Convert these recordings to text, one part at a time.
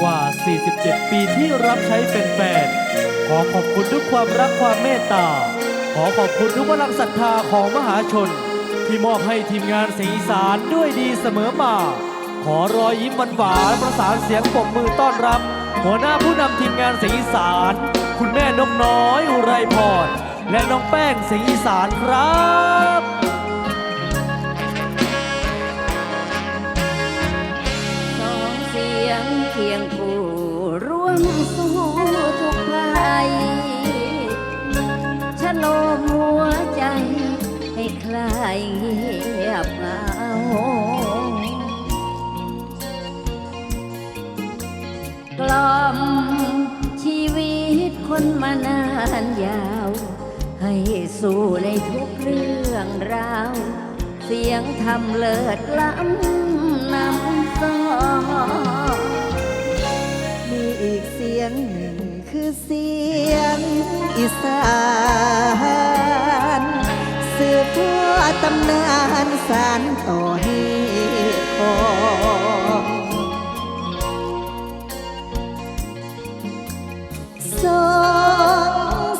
กว่า 47 ปีที่รับใช้เป็นแฟนขอขอบคุณทุกความรักความเมตตาขอขอบคุณทุกพลังศรัทธาของมหาชนที่มอบให้ทีมงานเสียงอีสานด้วยดีเสมอมาขอรอยยิ้มหวานๆประสานเสียงปรบมือต้อนรับหัวหน้าผู้นำทีมงานเสียงอีสานคุณแม่นกน้อยอุไรพรและน้องแป้งเสียงอีสานครับสองเสียงเคียงคู่ร่วมสู้ทุกภัยชะโลมหัวใจให้คลายเงียบเหงากล่อมชีวิตคนมานานยาวให้สู้ในทุกเรื่องราวเสียงทำเลิศล้ำนำสองมีอีกเสียงหนึ่งคือเสียงอีสานสืบทอดตำนานสานต่อให้ของสอง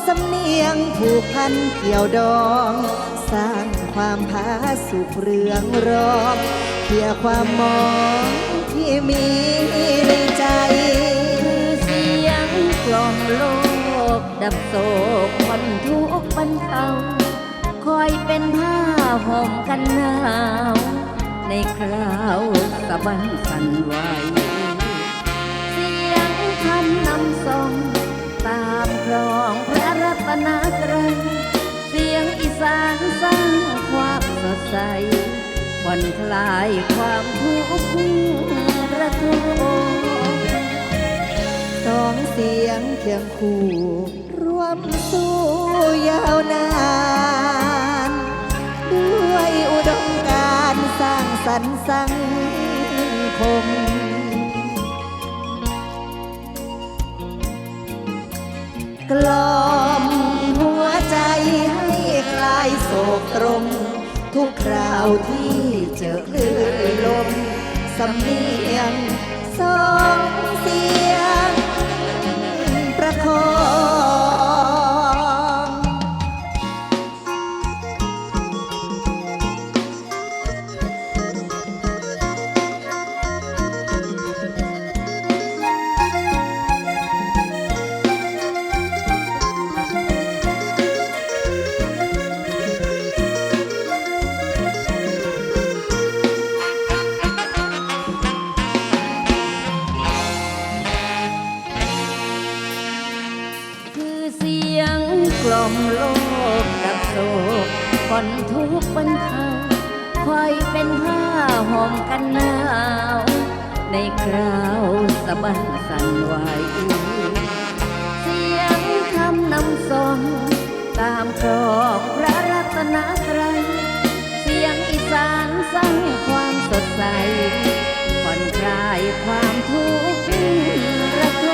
สำเนียงผูกพันเกี่ยวดองสร้างความผาสุกเรืองรองเคลียร์ความมองที่มีในใจคือเสียงกล่อมโลกดับโศกผ่อนทุกข์บรรเทาคอยเป็นผ้าห่มกันหนาวในคราวสะบั้นสั่นไหวเสียงคำนำส่งตามครองพระรัตนตรัยเสียงอีสานสร้างความสดใสผ่อนคลายความทุกข์ระทมสองเสียงเคียงคู่ร่วมสู้ยาวนานด้วยอุดมการณ์สร้างสรรค์สังคมกล่อมหัวใจให้คลายโศกตรมทุกคราวที่เจอคลื่นลมสำเนียงสองเสียงประคองกล่อมโลกดับโศกผ่อนทุกข์บรรเทาคอยเป็นผ้าห่มกันหนาวในคราวสะบั้นสั่นไหวเสียงคำนำส่งตามครองพระรัตนตรัยเสียงอีสานสร้างความสดใสผ่อนคลายความทุกข์ระท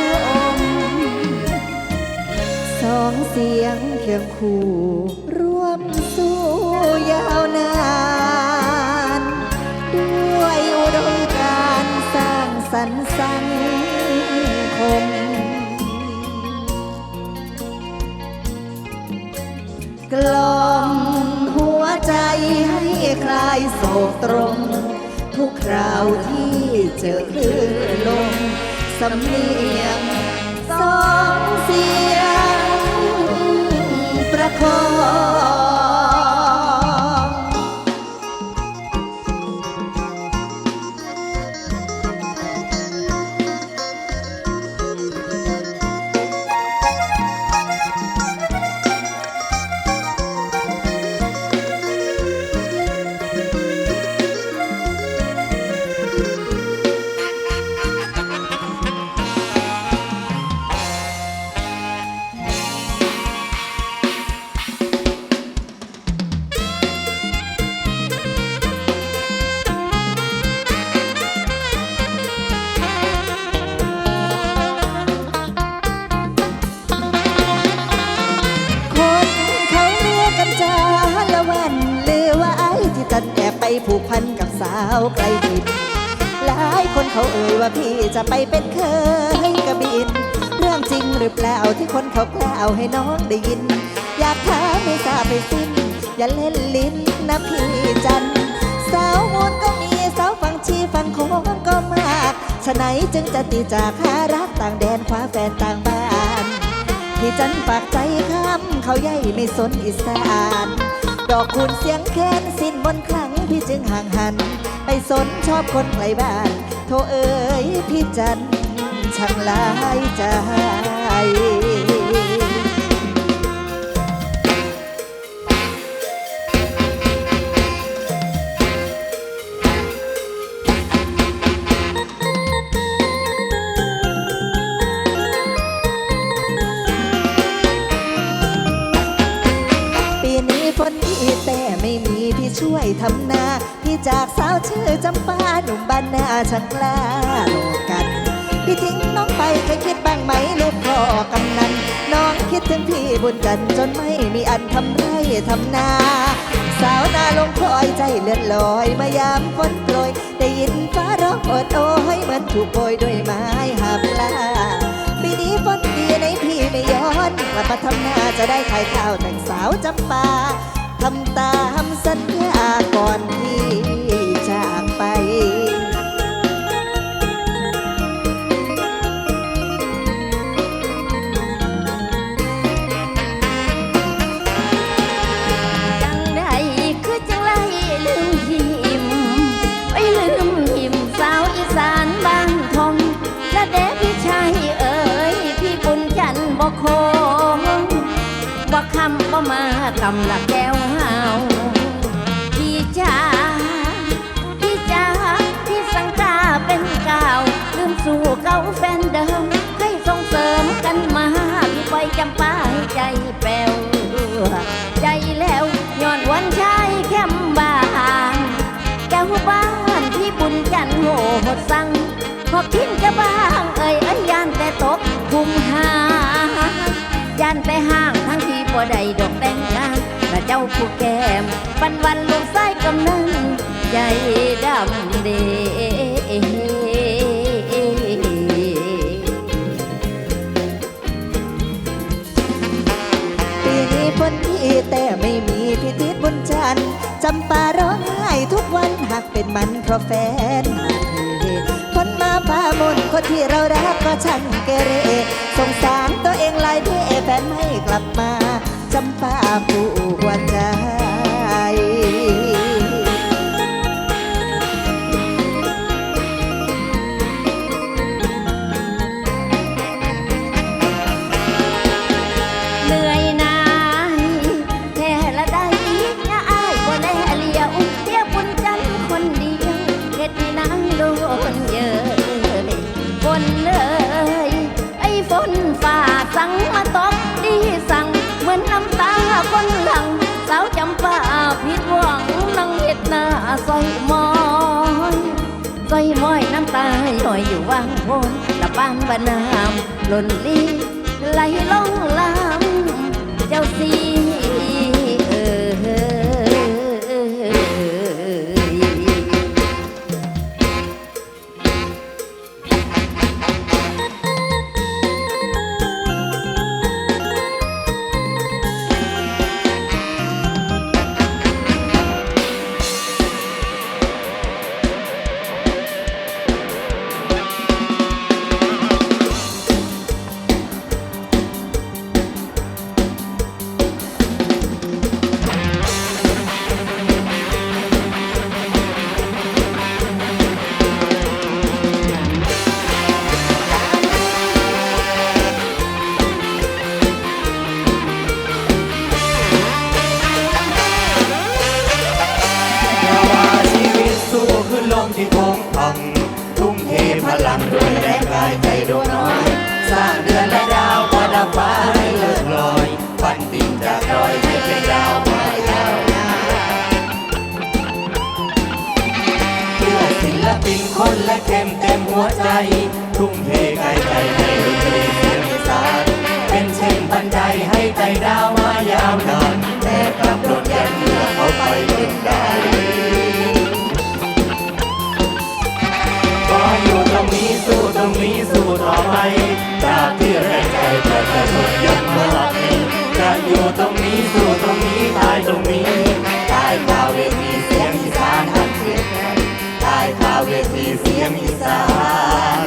มสองเสียงเคียงคู่ร่วมสู้ยาวนานด้วยอุดมการณ์สร้างสรรค์สังคมกล่อมหัวใจให้คลายโศกตรมทุกคราวที่เจอคลื่นลมสำเนียงสองเสียงประคองผูกพันกับสาวไกลถิ่นหลายคน เขาเอ่ยว่าพี่จะไปเป็นเคยกระบิน เรื่องจริงหรือเปล่าที่คนเขากล่าวให้น้องได้ยิน อยากถามไม่ทราบไปสิ้น อย่าเล่นลิ้นนะพี่จันสาวมูลก็มีสาวฝั่งชีฝั่งโค้งก็มากฉะไหนจึงจะตีจากหารักต่างแดนคว้าแฟนต่างบ้านพี่จันฝากใจข้ามเขาใหญ่ไม่สนอีสานดอกคูณเสียงแค้นสิ้นบนครั้งพี่จึงห่างหันไปสนชอบคนไกลบ้านโทเอ๋ยพี่จันช่างหลายใจ ปีนี้ฝนดีแต่ไม่มีพี่ช่วยทำนาพี่จากสาวชื่อจำปาหนุ่มบ้านนาช่างกล้าโลกัน พี่ทิ้งน้องไปเคยคิดบ้างไหมลูกพ่อกำนันน้องคิดถึงพี่บุญกันจนไม่มีอันทำไร่ทำนา สาวนาลงคอยใจเลื่อนลอยมายามฝนโปรยได้ยินฟ้าร้องโอดโอยเหมือนถูกโบยด้วยไม้หาปลาปีนี้ฝนดีในพี่ไม่ย้อนกลับมาทำนาจะได้ขายข้าวแต่งสาวจำปาทำตามสัญญาก่อนที่จากไป จังใดคือจังไรลืมหิมไว้ลืมหิมสาวอีสานบ้านทองและเด็กพี่ชายเอ๋ยพี่บุญจันทร์บ่คงบ่คำบ่มากำลักแก้วหาวพี่จ๋าพี่จ๋าพี่สังกาเป็นกาวลืมสู่เก่าแฟนเดิมให้ส่งเสริมกันมาพี่ปล่อยจำปาให้ใจแป้วใจแล้วย้อนวันชายแคมบ้านแก้วบ้านพี่บุญจันทร์โหดสั่งพอกินกะบ้างเอ่ยยานแต่ตกคุมหายานแต่ห้างทั้งที่บ่ได้ดอกแต่งงานและเจ้าผู้แก้มวันลูกไส้กำนันใจดำเด ปีนี้ฝนดีแต่ไม่มีพิธีบุญจันทร์จำปาร้องไห้ทุกวันหากเป็นมันเพราะแฟนฝนมาฟ้ามนคนที่เรารักก็ช่างเกเรสงสารตัวเองหลายเท่แฟนไม่กลับมาจำปาผู้หัวใจ เหนื่อยนายแค่ละได้นะอ้ายบ่แลเหลียวเทียบบุญจันทร์คนเดียวเฮ็ดให้นางโดนเยอะฝนเลยไอ้ฝนฝ่าสั่งมาตกดีสั่งเหมือนน้ำตาคนหลังสาวจำปาผิดหวังนั่งเฮ็ดหน้าซอยมอยซอยมอยน้ำตาย่อยอยู่วางโพนละบ้านบ้านน้ำหล่นลีไหลลงลำเจ้าสีเอ่ย ที่พงพังทุ่มเทพลังด้วยแรงกายใจดวงน้อยสร้างเดือนและดาวประดับฟ้าให้เลิศลอยฝันดิ่งจากดอยให้เป็นดาวมายาวนานเพื่อศิลปินคนและเข้มเต็มหัวใจทุ่มเทกายใจให้ดนตรีเสียงอีสานเป็นเช่นบันไดให้ใจดาวมายาวนานแต่กลับโดนแย่งเมื่อเขาไปถึงได้อยู่ เวทีเสียงอีสาน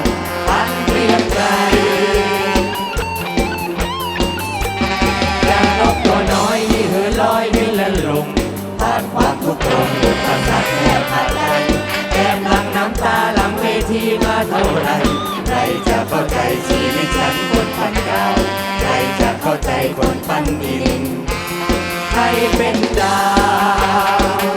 อันเปลี่ยนใจอย่างนกตัวน้อยที่เหินลอยบินและลงผ่านความทุกข์ทนอุปสรรคแทบขาดใจแก้มหลังน้ำตาหลังเวทีมาเท่าไรใครจะเข้าใจชีวิตฉันบนพันดาวใครจะเข้าใจคนปั้นดินใครเป็นดาว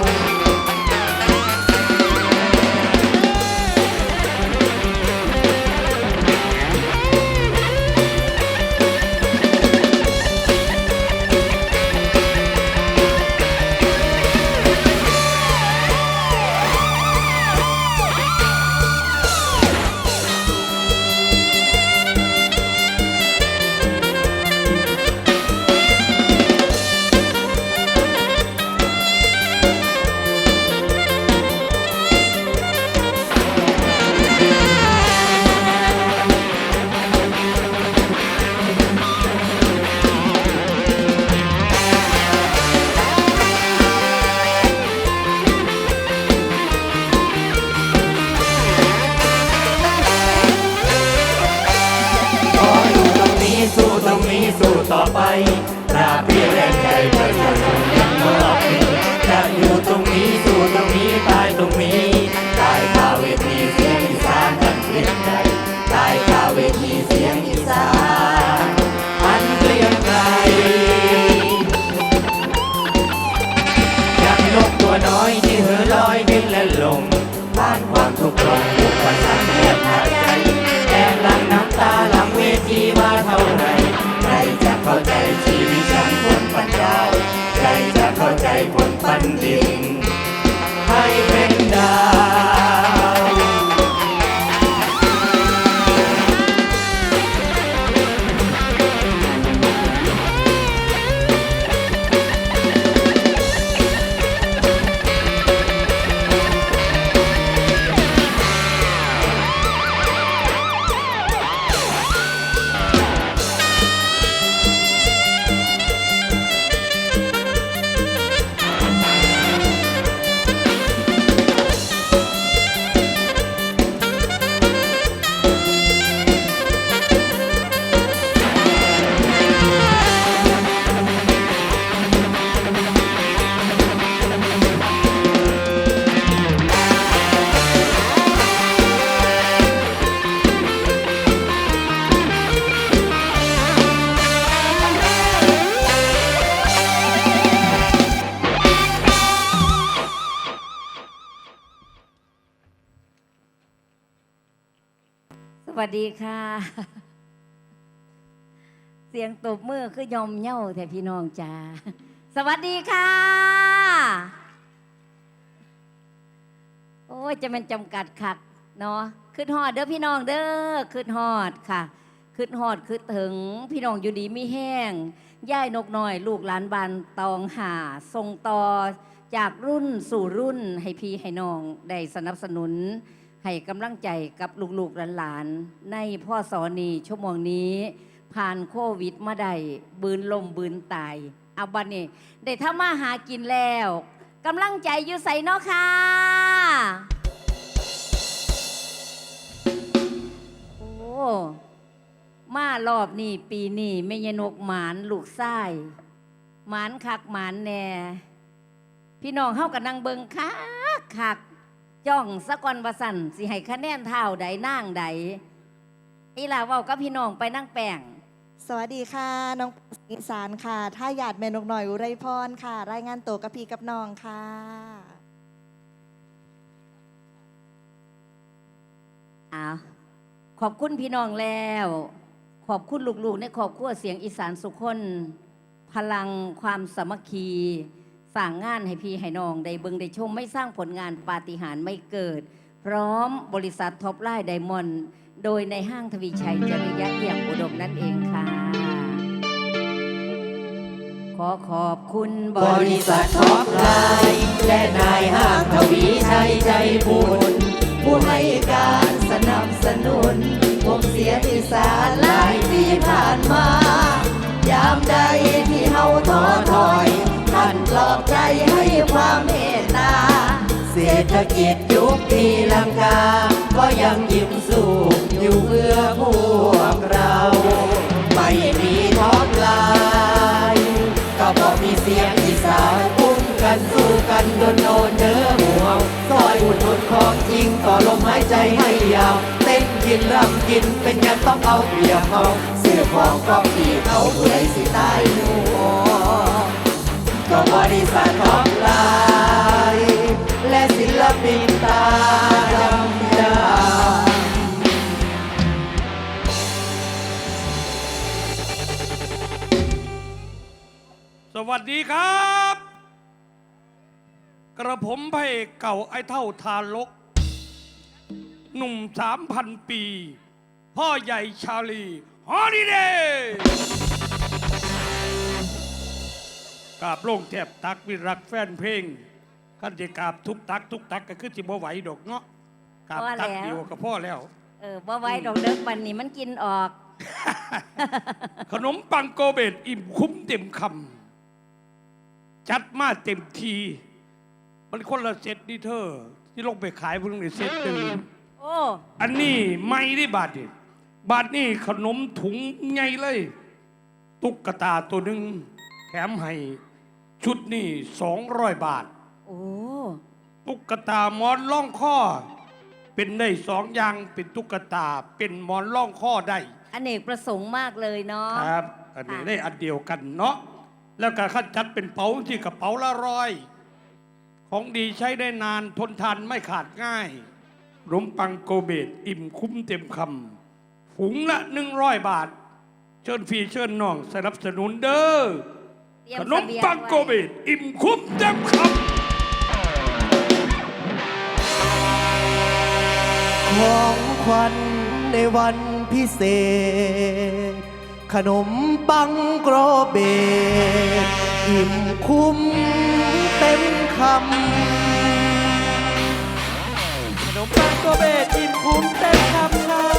สู้ต่อไปตราบที่แรงใจประชาชนยังมอบจะอยู่ตรงนี้สู้ตรงนี้ตายตรงนี้ตายคาเวทีเสียงอีสานอันเปลี่ยนใจตายคาเวทีเสียงอีสานอันเปลี่ยนใจอย่างนกตัวน้อยที่เหินลอยบินและลงผ่านความทุกข์ลงอุปสรรคแทบขาดใจแอบหลังน้ำตาหลังเวทีมาเท่าไรใครจะเข้าใจชีวิตฉันคนปั้นดาวใครจะเข้าใจคนปั้นดินให้เป็นดาวสวัสดีค่ะ เสียงตบมือคือยอมเย่าแต่พี่น้องจ้าสวัสดีค่ะโอ้ยจะเป็นจำกัดขักเนาะขึ้นฮอดเด้อพี่น้องเด้อขึ้นฮอดค่ะขึ้นฮอดขึ้นถึงพี่น้องอยู่ดีไม่แห้งย่ายนกน้อยลูกหลานบานตองหาทรงต่อจากรุ่นสู่รุ่นให้พี่ให้น้องได้สนับสนุนให้กำลังใจกับลูกๆหลานๆในพ่อสอนีชั่วโมงนี้ผ่านโควิดมาได้บืนลมบืนตายเอาบัดนี้ได้ทำมาหากินแล้วกำลังใจอยู่ใส่เนาะค่ะโอ้มารอบนี้ปีนี้แม่ยนกหมานลูกไส้หมานคักหมานแน่พี่น้องเฮากับนางเบิงคักจ้องสะกอนวสันสิให้คะแนนเท่าใดนั่งใดอีหล่าเว้ากับพี่น้องไปนั่งแป้ง สวัสดีค่ะน้องอีสานค่ะท่าหยาดแม่นกหน่อยอุไรพรค่ะรายงานตัวกับพี่กับน้องค่ะขอบคุณพี่น้องแล้วขอบคุณลูกๆในครอบครัวเสียงอีสานสุขคนพลังความสามัคคีสร้างงานให้พี่ให้น้องได้เบิ่งได้ชมไม่สร้างผลงานปาฏิหาริย์ไม่เกิดพร้อมบริษัทท็อปไลน์ไดมอนด์โดยในห้างทวีชัยจริยะเอี่ยมอุดมนั่นเองค่ะขอขอบคุณบริษัทท็อปไลน์และนายห้างทวีชัยใจบุญผู้ให้การสนับสนุนวงเสียงอีสานหลายปีผ่านมายามใดที่เฮาท้อถอยท่านปลอบใจให้ความเมตตา เศรษฐกิจยุคตีลังกา ก็ยังยิ้มสู้อยู่เพื่อพวกเรา ไม่มีท้องลายก็บอกมีเสียงอีสานอุ้มกันสู้กันโดนเนื้อหัวซอยอุ่นหนุนของจริงต่อลมหายใจให้ยาวเต้นกินรำกินเป็นยังต้องเอาเปรียบเขาเสื้อของก็พี่เขาผู้ใดสิตายหัวก็บริษัทท็อปไลน์และศิลปินตาดำดา สวัสดีครับ กระผมพระเอกเก่าไอ้เท่าทารก หนุ่ม3,000 ปี พ่อใหญ่ชาลีฮอลิเดย์กราบโล่งแทบตักวิรักแฟนเพลงกันจะกราบทุกตักก็คือจิบ่ไหวดอกเนาะกราบตักเดียวกับพ่อแล้ว บ่ไว้ดอกเด็กวันนี้มันกินออก ขนมปังโกเบตอิ่มคุ้มเต็มคำจัดมาเต็มทีมันคนละเซตนี่เธอที่ลงไปขายเพิ่งในเซตหนึ่ง โอ้ อันนี้ไม่ได้บาทนี่บาทนี่ขนมถุงใหญ่เลย ตุ๊กตาตัวหนึ่งแถมให้ชุดนี่200 บาท โอ้ ตุ๊กตาหมอนล่องข้อ เป็นได้2 อย่างเป็นตุ๊กตาเป็นหมอนล่องข้อได้ อเนกประสงค์มากเลยเนาะ ครับ อันนี้ ค่ะ ได้อันเดียวกันเนาะแล้วก็ขั้นจัดเป็นเป๋าที่กระเป๋าละ100ของดีใช้ได้นานทนทานไม่ขาดง่ายขนมปังโกเบตอิ่มคุ้มเต็มคำถุงละ100 บาท เชิญฟรีเชิญน้องสนับสนุนเด้อ เตรีย ขนม เสบีย ปัง ไว้ โกเบตอิ่มคุ้มเต็มคำ ของขวัญในวันพิเศษ ขนมปังโกรเบตอิ่มคุ้มเต็มคำ ขนมปังโกเบตอิ่มคุ้มเต็มคำครับ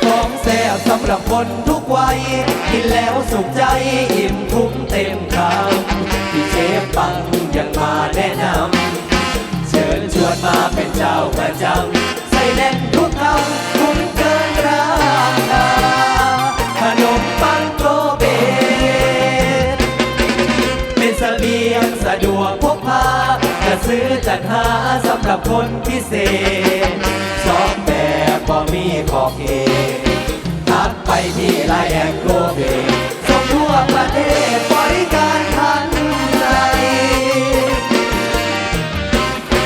ของแซ่บสำหรับคนทุกวัยกินแล้วสุขใจอิ่มคุ้มเต็มคำที่เชฟปังยังมาแนะนำเชิญชวนมาเป็นเจ้าประจำใส่แน่นทุกคำคุ้มเกินราคาขนมปังโกเบตเป็นเสบียงสะดวกพกพาจะซื้อจัดหาสำหรับคนพิเศษสองแบบบ่มีขอบเขตทักไปที่ไลน์แอดโกเบส่งทั่วประเทศบริการทันใจ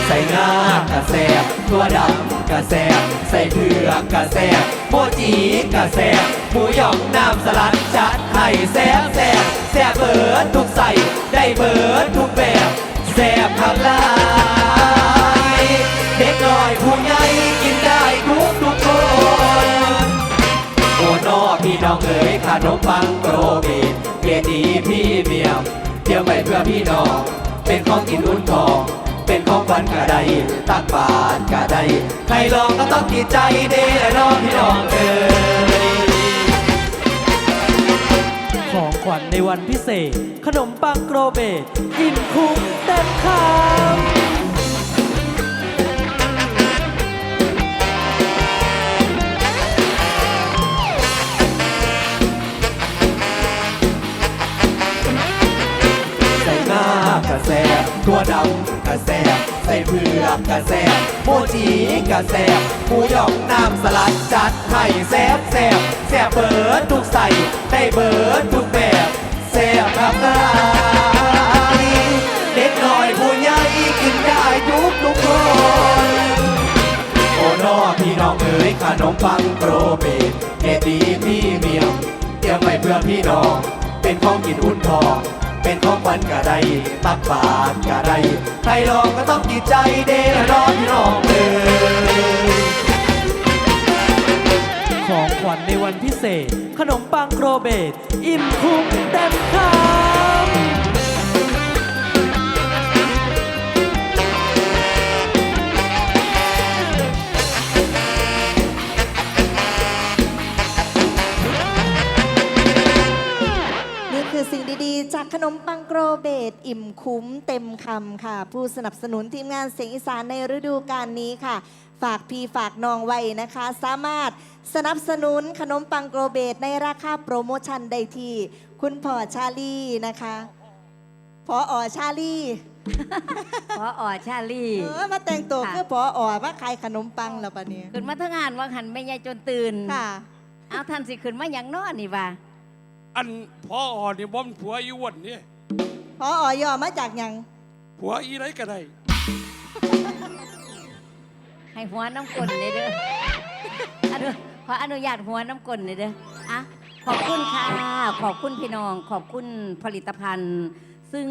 ใส่งากระแสบตัวดำกระแสบใส่เผือกกระแสบโมจีกระแสบหมูหยองน้ำสลัดจัดให้แซ่บแซ่บแซ่บเบิดทุกใส่ได้เบิดทุกแบบแซ่บทั้งหลายเด็กน้อยผู้ใหญ่กินได้ทุกคนโอ้นอพี่น้องเอ๋ยขนมปังโกรเบตเกียรติพี่เมียมเตรียมไว้เพื่อพี่น้องเป็นของกินอุ่นทองเป็นของขวัญกะไดตักบาตรกะไดใครลองก็ต้องติดใจเด้อน้องพี่น้องเอ๋ย ของขวัญในวันพิเศษ ขนมปังโกรเบตอิ่มคุ้มเต็มคำ ใส่หน้ากระแสบตัวดำกระแสบใส่เผือกกระแสบโมจีกระแสบหมูหยองน้ำสลัดจัดให้แซ่บแซ่บแซ่บเบิดทุกใส่ได้เบิดทุกแบบแซ่บทำได้เด็กน้อยผู้ใหญ่กินได้ทุกคน โอ้น้อพี่น้องเอ๋ยขนมปังโปรเบตเกรดดีพี่เมียมเตรียมไว้เพื่อพี่น้องเป็นของกินอุ่นทองเป็นของขวัญกะไดตักบาตรกะไดใครลองก็ต้องติดใจเด้อน้อพี่น้องเอ๋ย ของขวัญในวันพิเศษ ขนมปังโกรเบตอิ่มคุ้มเต็มคำ มปังโกรเบตอิ่มคุ้มเต็มคำค่ะ ผู้สนับสนุนทีมงานเสียงอีสานในฤดูกาลนี้ค่ะ ฝากพี่ฝากน้องไว้นะคะ สามารถสนับสนุนขนมปังโกรเบตในราคาโปรโมชั่นได้ที่คุณพ่อชาลีนะคะพอชาลี พอชาลี มาแต่งตัว ค่ะ คือพอมาขายขนมปังแล้วปะเนี่ย ขึ้นมาทั้งงานว่าหันไม่ใหญ่จนตื่น ค่ะ เอาท่านสิขึ้นมาอย่างนอนนี่ว่า อันพ่อนี่บ่มผัวอีอ้วนนี่ พอย่อมาจากหยัง ผัวอีไรก็ได้ ให้หัวน้ำกลนเลยเด้อขออนุญาตหัวน้ำกลนเลยเด้ออะขอบคุณค่ะ ขอบคุณพี่น้อง ขอบคุณผลิตภัณฑ์ ซึ่ง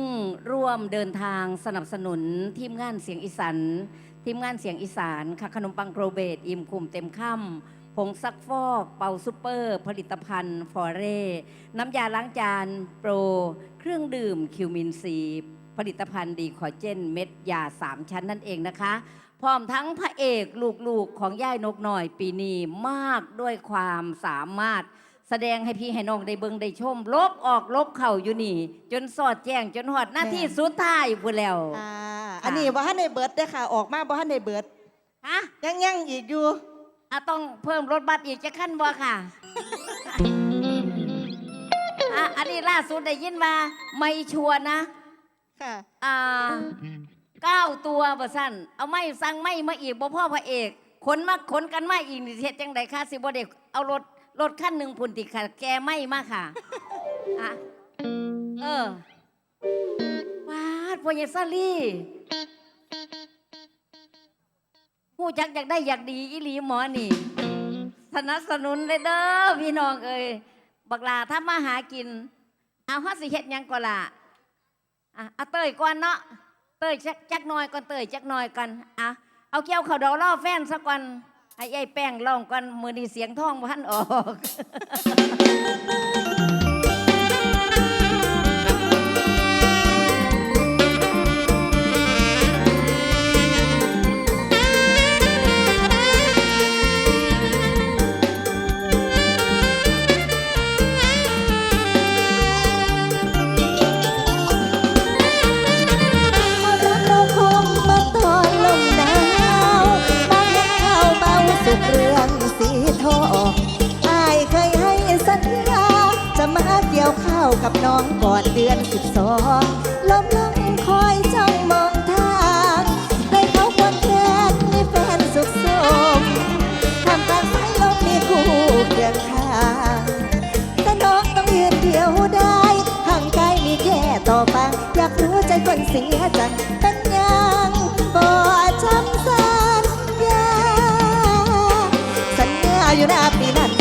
ร่วมเดินทางสนับสนุนทีมงานเสียงอีสานทีมงานเสียงอีสานค่ะขนมปังโกรเบตอิ่มคุมเต็มค่ำผงซักฟอกเป่าซุปเปอร์ ผลิตภัณฑ์ฟอเร่น้ำยาล้างจานโปร เครื่องดื่มคิวมินซีผลิตภัณฑ์ดีคอเจนเม็ดยา3 ชั้นนั่นเองนะคะ พร้อมทั้งพระเอกลูกๆของย่ายนกหน่อยปีนี้มากด้วยความสามารถ แสดงให้พี่ให้น้องได้เบิงได้ชม ลบออกลบเข่าอยู่นี่ จนสอดแจ้งจนหอดหน้าที่สุดท้ายพูดแล้ว อันนี้บ่ฮันในเบิร์ดได้อค่ะ ออกมาบ่ฮันในเบิร์ด ฮะ ยังอีกอยู่ ต้องเพิ่มรถบัสอีกจะขั้นบ่ค่ะ อันนี้ล่าสุดได้ยินมาไม่ชัวร์นะ ค่ะ 9 ตัวบ่สั่นเอาไม่สั่งไม่มาอีกบ่พ่อพระเอกขนกันมาอีกนี่เฮ็ดจังไดคะสิบ่ได้เอารถคันหนึ่งพุ่นติค่ะ แกไม่มาค่ะอะวาดพ่อใหญ่ซาลี่ผู้จักอยากได้อยากดีอีหลีหมอนี่สนับสนุนเลยเด้อพี่น้องเอ้ยบักลาถ้ามาหากินเอาฮอดสิเฮ็ดหยังก่อนล่ะเอาเตยก่อนเนาะเตยจักหน่อยก่อนเตยจักหน่อยก่อนเอาเกี่ยวเขาดอกล่อแฟนซะก่อนไอ้ไอ้แป้งลองก่อนมือนี่เสียงท้องพันออก เราคงมาตอนลมหนาวมาเห็นข่าวเบาสุขเรื่องสีทองอายเคยให้สัญญาจะมาเกี่ยวข้าวกับน้องก่อนเดือน12ลมลงคอยจ้องมองทางได้เขาควรแค้นมีแฟนสุขสมทำกลางสายลมมีคู่เคียงข้างแต่น้องต้องยืนเดียวได้ห่างไกลมีแค่ต่อไปอยากรู้ใจคนเสียใจเป็นยังบ่จำสัญญาอยู่หน้าปีนั้น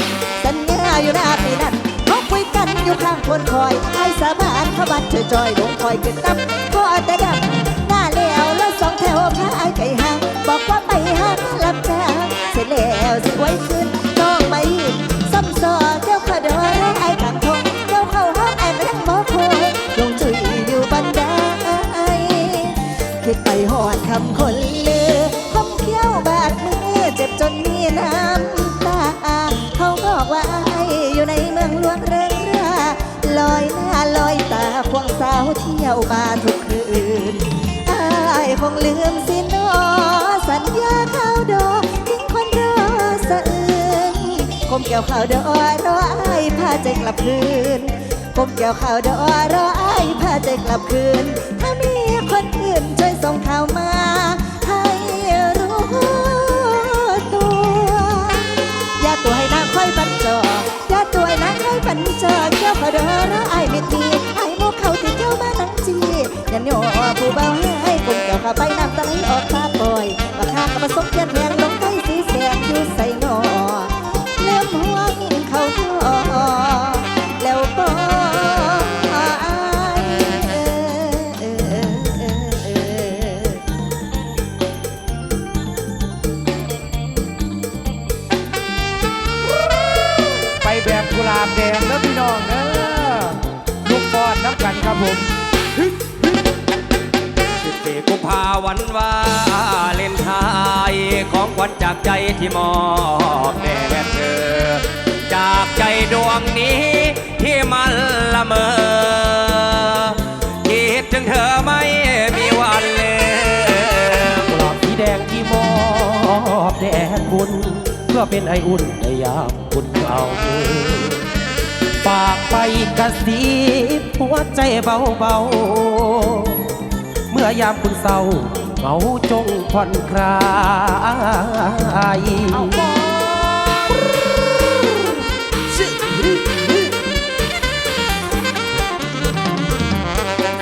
สัญญาอยู่หน้าปีนั้นเขาคุยกันอยู่ข้างคนคอยไอ้สาบานเขาบัดจอยๆลงคอยขึ้นนับก็แต่ดับหน้าแล้วสองแถวพาไอ้ไก่ห่างบอกว่าไปหารับจ้างเสร็จแล้วสิไว้ขึ้นน้องไม่ซ้ำซ้อนเจ้าข้าดอยไอ้ขังทงเจ้าเข้าห้องไอ้แม่งบอกคอยลงจุยอยู่บันไดคิดไปหอดคำคนลือคมเขี้ยวบาดมือเจ็บจนมีน้ำตาเขาบอกว่าไอ้อยู่ในเมืองหลวงเริงราลอยหน้าลอยตาควงสาวเที่ยวมาทุกคืนไอ้คงลืมสินอสัญญาข้าวดอกทิ้งคนรอสะอื่นคมเกี่ยวข้าวดอกรอไอ้พาใจกลับคืนคมเกี่ยวข้าวดอกรอไอ้พาใจกลับคืนถ้ามีคนอื่นช่วยส่งข่าวมาให้รู้ตัวอย่าตัวให้นางค่อยบันจออย่าตัวให้นางค่อยบันจอเกี่ยวข้าวดอกรอไอ้ไม่ตีไอ้โมกเขาที่เจ้ามานังจียันโยผู้เบาให้คมเกี่ยวข้าวไปน้ำตาไหลออกตาปล่อยราคากับผสมเทียนแพงลงใต้สีแสงอยู่ใส่หนอเลื่อมห่วงเขาทอแล้วปอไปแบบกุหลาบแดงแล้วพี่น้องเด้อลูกบอลน้ำกันครับผม 14 กุมภาวันวาเลนไทน์ของขวัญจากใจที่มอบแด่เธอ จากใจดวงนี้ที่มันละเมอ แด่คุณเพื่อเป็นไออุ่นในยามคุณเอาฝากไปกระซิบหัวใจเบาๆเมื่อยามคุณเศร้าเหงาจงผ่อนคลาย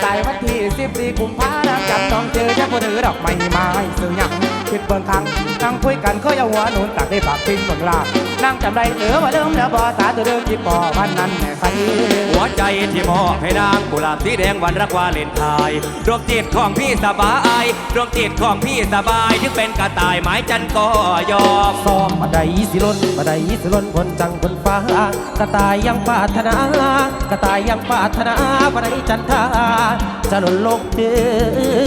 สายวันที่14 กุมภาพันธ์จำต้องเจอจะบ่ถือดอกไม้มาให้ซื้อหยังคิดเบิ่งครั้งนั่งคุยกันเคยเอาหัวหนุนตักได้ปากปิ้งบนลากนั่งจำได้เหลือว่าเริ่มแล้วบ่ตาตัวเดิมที่ปอวันนั้นแม่ใคร หัวใจที่มอบให้นางกุหลาบสีแดงวันรักวาเลนไทน์ดวงจิตของพี่สบายดวงจิตของพี่สบายถึงเป็นกระต่ายไม้จันก็ยอม ซ้อมมาได้สิล้นมาได้สิล้นพ้นจังพ้นฟ้ากระต่ายยังปรารถนากระต่ายยังปรารถนามาได้จันทราจะหล่นลงถึ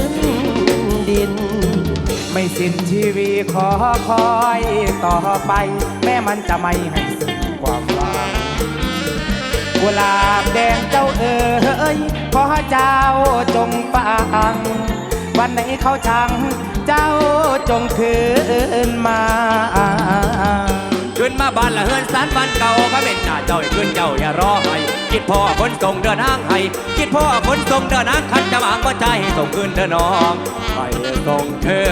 งดิน ไม่สิ้นชีวิตขอคอยต่อไป แม้มันจะไม่ให้สิ้นความหวังกุหลาบแดงเจ้าเอ๋ยขอเจ้าจงฟังวันไหนเขาชังเจ้าจงคืนมา ขึ้นมาบ้านละเฮือนสารบ้านเก่าก็เป็นหน้าเจ้าให้ขึ้นเจ้าอย่ารอให้คิดพ่อคนส่งเดินห้างให้คิดพ่อคนส่งเดินห้างคันจะมาก็ใจให้ส่งขึ้นเดินน้องให้ส่งเธอ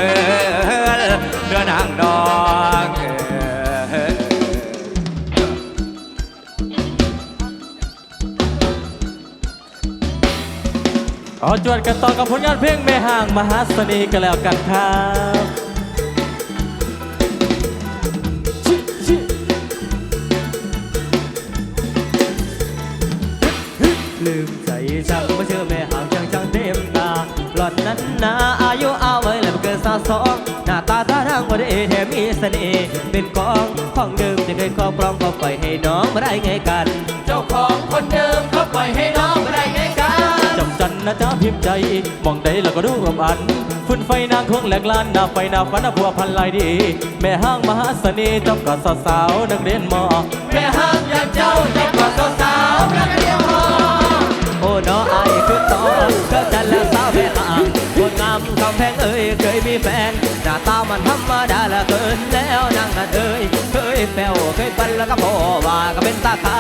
เดินห้างน้อง ขอจวดกันต่อกับผลงานเพลงแม่ห่างมหาเสน่ห์กันแล้วกันครับลืมใจช่างมาเชื่อแม่ห่างจังเต็มตาหลอดนั้นนาอายุเอาไว้แล้วเกิน32หน้าตาท่าทางบ่ได้แถมมีเสน่ห์เป็นกองของเดิมที่เคยครอบครองก็ปล่อยให้น้องมาได้ไงกัน เจ้าของคนเดิมเขาปล่อยให้น้องมาได้ไงกันจำจันนะจ๊ะพิมพ์ใจมองใดแล้วก็ดูรวมอันฝุ่นไฟนางคงแหลกลานหน้าไฟหน้าฝันหน้าพัวพันลายดีแม่ห้างมหาเสน่ห์จำกัดสาวๆนักเรียนมอแม่ห้างอยากเจ้าจำกัดสาวๆนักเรียนมอโอ้น้อไอ้คือต่อเกิดจันแล้วสาวแม่ห่างคนงามกำแพงเอ้ยเคยมีแฟนหน้าตามันธรรมดาละเกินแล้วนางนั่นเอ้ยเคยแปวเคยปันแล้วก็พอว่าก็เป็นตาขา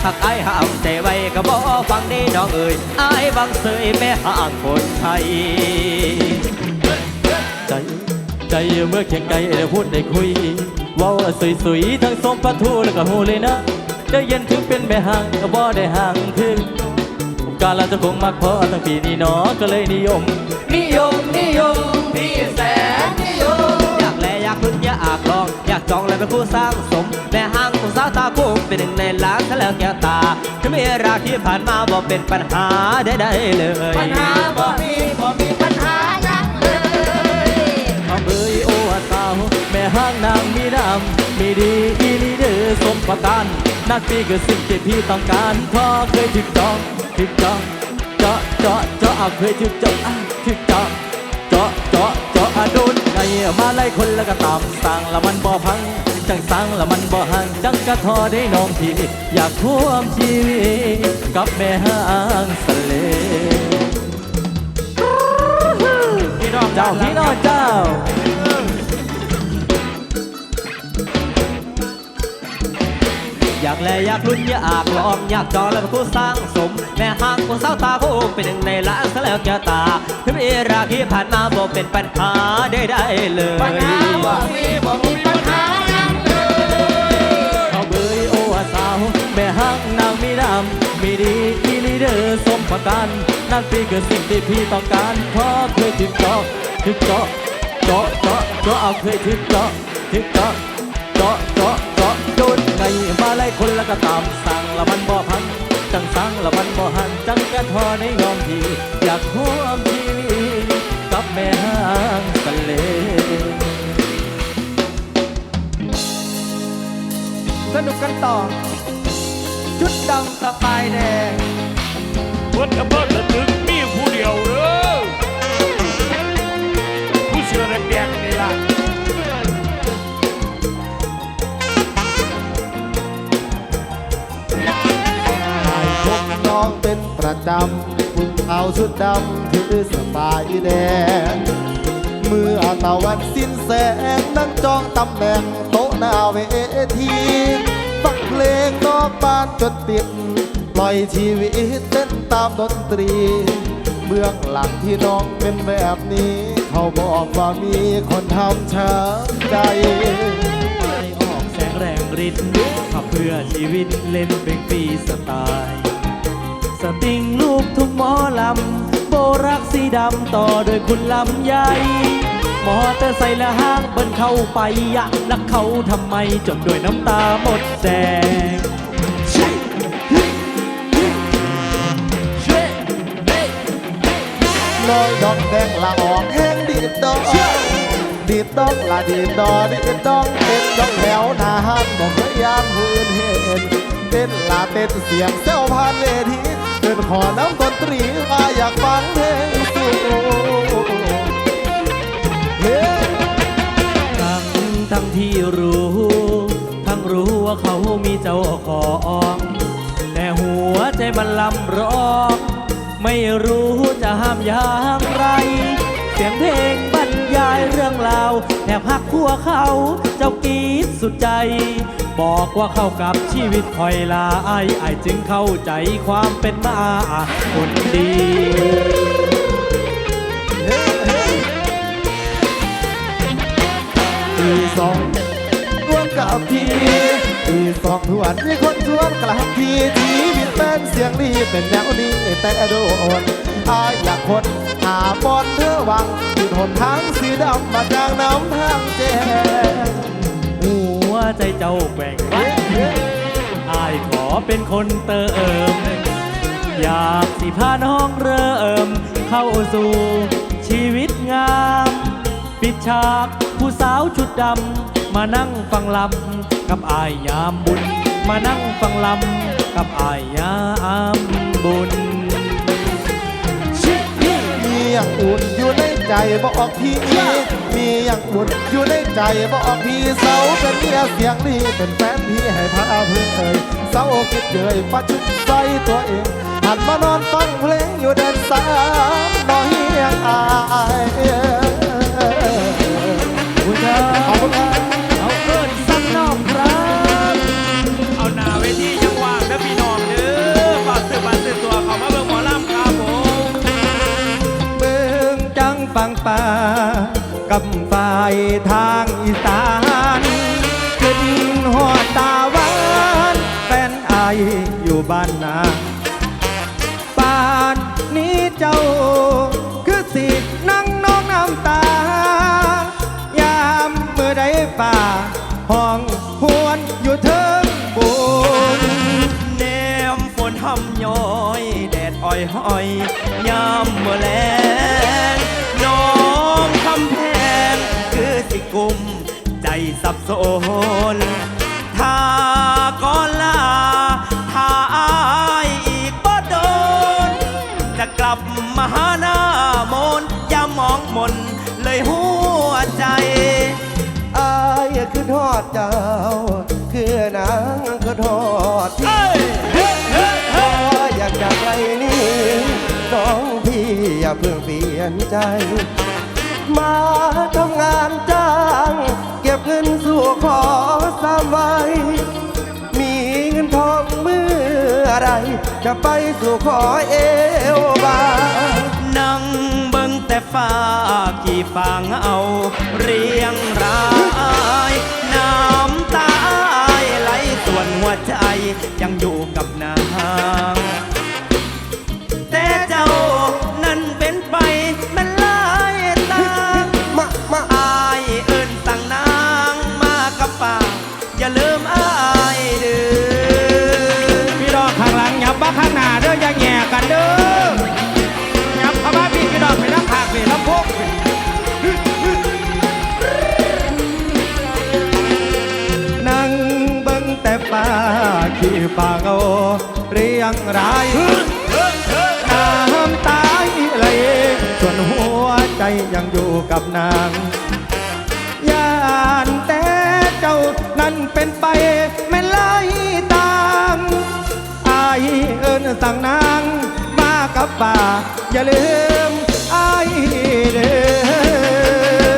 หักไอ้ห้ามใจไว้ก็บ่ฟังนี่น้องเอ้ยไอ้บังเสยแม่ห่างคนไทยใจเมื่อเคียงไกลได้พูดได้คุยเว้าสวยๆทั้งสมปะทูแล้วก็โหเลยนะได้เย็นถึงเป็นแม่ห่างก็บ่ได้ห่างถึงการเราจะคงมักพอทั้งปีนี้เนาะก็เลยนิยมพี่แสนนิยมอยากแลอยากพึ่งอยากลองอยากจองเลยเป็นผู้สร้างสมแม่ห่างของสาวตาคู่เป็นหนึ่งในล้านซะแล้วแก้วตาถ้ามีรักที่ผ่านมาบ่เป็นปัญหาได้เลยปัญหาบ่มีปัญหายังเลยเอาเบยโอ้สาวแม่ห่างนางมีน้ำมีดีอีลีเดอร์สมประกันนั่นปีคือสิ่งที่พี่ต้องการพอเคยถึงจองเจาะเคยถึกเจาะโดนไงมาไล่คนแล้วก็ตามสั่งละมันบ่พังจังสั่งละมันบ่ห่างจังกะทอได้น้องพี่อยากท่วมชีวิตกับแม่ห้างสะเลพี่น้องเจ้าอยากแลอยากลุ้นอยากลองอยากจองแล้วเป็นผู้สร้างสมแม่ห่างของสาวตาคงเป็นหนึ่งในล้านซะแล้วแก้วตาที่มีรักที่ผ่านมาบ่เป็นปัญหาได้เลยปัญหาบ่มีปัญหายังเลยเอาเบยโอ้สาวแม่ห่างนางมีน้ำมีดีอีลีเดอร์สมประกันนั่นปีคือสิ่งที่พี่ต้องการเพราะเคยถึกเจาะเอาเคยถึกเจาะโดนไงมาไล่คนแล้วก็ตามสั่งละมันบ่พันจังสั่งละมันบ่หันจังกะทอในยอมที่อยากท่วมชีวิตกับแม่ห้างสะเลสนุกกันต่อชุดดำสบายแดง วัดกระเบิดระทึกมีผู้เดียวเด้อผู้เชื่อแดงๆนี่ล่ะพบน้องเป็นประจำคุณเอาชุดดำถือสบายแดง เมื่อตะวันสิ้นแสงนั่งจองตำแหน่งโต๊ะหน้าเวทีฟังเพลงนอกบ้านจนติดปล่อยชีวิตเต้นตามดนตรีเบื้องหลังที่น้องเป็นแบบนี้ เขาบอกว่ามีคนทำช้ำใจ ให้ออกแสงแรงฤทธิ์ขับเพื่อชีวิตเล่นเป็นปีสไตล์สตริงลูกทุ่งหมอลำโบรักสีดำต่อโดยคุณลำใหญ่มอเตอร์ไซค์และห้างเบิ้ลเข้าไปยะรักเขาทำไมจนด้วยน้ำตาหมดแสง น้อยดอกแดงละออกแห้งดีดดอกดีดดอกละดีดดอดีดดองเป็นดอกแถวหน้าห้างบอกเคยยามหืนเห็นเต้นละเต้นเสียงเซลผ่านเวทีเดินขอน้ำดนตรีมาอยากฟังเพลงสู่เฮ้ ทั้งที่รู้ว่าเขามีเจ้าของแต่หัวใจมันลำร้องไม่รู้จะห้ามอย่างไรเสียงเพลงบรรยายเรื่องราวแอบหักหัวเขาเจ้ากรีดสุดใจบอกว่าเข้ากับชีวิตคอยลาไอ้จึงเข้าใจความเป็นมาคนดี ตีสองร่วมกับพี่ตีสองทวนมีคนชวนกลับพี่ชีวิตเป็นเสียงดีเป็นแนวดีแต่โดนอายอยากคนหาบอลเธอวังที่ทนทางสีดำมาจากน้ำทางแจ้ง หัวใจเจ้าแกว่งอายขอเป็นคนเติมอยากสิพาน้องเริ่มเข้าสู่ชีวิตงามปิดฉากผู้สาวชุดดำมานั่งฟังลำกับอายยามบุญมานั่งฟังลำกับอายยามบุญ มีอย่างอุ่นอยู่ในใจบอกพี่มีอย่างอุ่นอยู่ในใจบอกพี่เสาเป็นเมียเสียงดีเป็นแฟนพี่ให้พาเพื่อนเอ่ยเสาคิดเยยปัจจุบันใส่ตัวเองหันมานอนฟังเพลงอยู่เดินสามน้อยยังอายคุณครับขอบคุณครับ เอาเกินสักน้องครับ เอาหน้าเวทียังว่างเด้อพี่น้องเด้อฝากซื้อตัวเขามาเบิ่งหมอลำครับผม เมืองจังฟังป่ากับฝ่ายทางอีสานขึ้นหอดตาหวานแฟนอายอยู่บ้านนาป่านนี้เจ้าคือสินั่งน้องน้ำตายามเมื่อใดป่าห้องหวนอยู่เทิงบุญ แนมฝนห่ำย้อยแดดอ้อยห้อยยามเมื่อแลงน้องคำแพงคือสิกุมใจสับสนถ้าก่อนลาถ้าอายอีกบ่โดนจะกลับมาหาหน้ามนอย่ามองมนเลยหัวใจ อายคือทอดเจ้า คือนางคือทอดพี่พออยากจากไรนี้น้องพี่อย่าเพิ่งเปลี่ยนใจ มาทำงานจ้าง เก็บเงินสู่ขอสามไว้ มีเงินทองเมื่อไรจะไปสู่ขอเอวบาง นั่งเบิ่งแต่ฟ้ากี่ฟางเอาเรียงรายน้ำตาไหลส่วนหัวใจยังอยู่กับนางแต่เจ้านั้นเป็นไปมันหลายตาอายเอิ้นสั่งนางมากับป่าอย่าลืมอายเด้อ พี่ดอกข้างหลังยับบ้าข้างหน้าเด้ออย่าแง่กันเด้อยับเข้ามาพี่ดอกไปน้ำผากพี่ลำโพกนั่งเบิ่งแต่ป่าขี้ปากเอาเรียงรายน้ำตาไหลส่วนหัวใจยังอยู่กับนางย่านแต่เจ้านั้นเป็นไปไม่ไล่ตามอายเอิ้นสั่งนางมากับป่าอย่าลืมอายเด้อ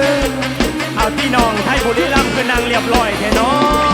น้องไทยบุรีรัมย์คือนางเรียบร้อยแท้เน้อ